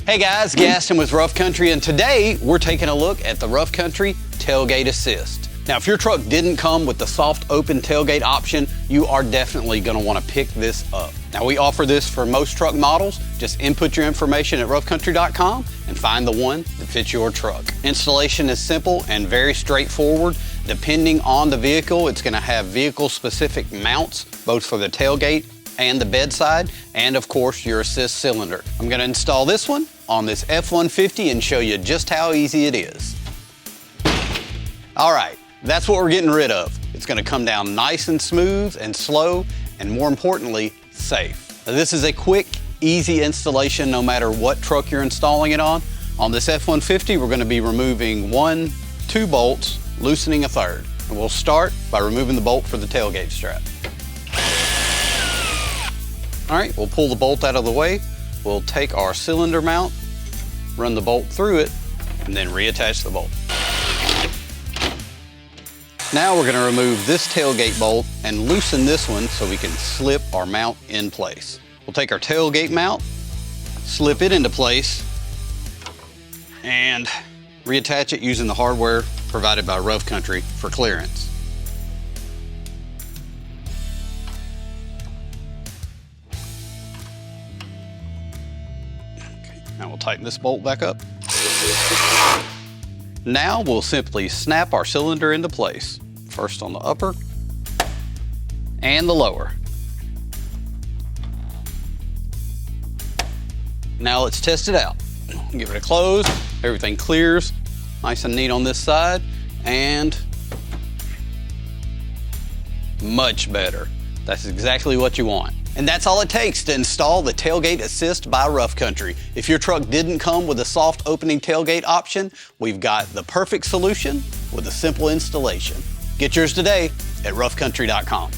Hey guys, Gaston with Rough Country, and today we're taking a look at the Rough Country Tailgate Assist. Now, if your truck didn't come with the soft open tailgate option, you are definitely going to want to pick this up. Now, we offer this for most truck models. Just input your information at roughcountry.com and find the one that fits your truck. Installation is simple and very straightforward. Depending on the vehicle, it's going to have vehicle-specific mounts, both for the tailgate and the bedside, and of course your assist cylinder. I'm going to install this one on this F-150 and show you just how easy it is. All right, that's what we're getting rid of. It's going to come down nice and smooth and slow, and more importantly, safe. Now, this is a quick, easy installation no matter what truck you're installing it on. On this F-150, we're going to be removing 2 bolts, loosening a 3rd. And we'll start by removing the bolt for the tailgate strap. All right, we'll pull the bolt out of the way. We'll take our cylinder mount, run the bolt through it, and then reattach the bolt. Now we're gonna remove this tailgate bolt and loosen this one so we can slip our mount in place. We'll take our tailgate mount, slip it into place, and reattach it using the hardware provided by Rough Country for clearance. Now we'll tighten this bolt back up. Now we'll simply snap our cylinder into place. First on the upper and the lower. Now let's test it out. Give it a close. Everything clears nice and neat on this side, and much better. That's exactly what you want. And that's all it takes to install the Tailgate Assist by Rough Country. If your truck didn't come with a soft opening tailgate option, we've got the perfect solution with a simple installation. Get yours today at roughcountry.com.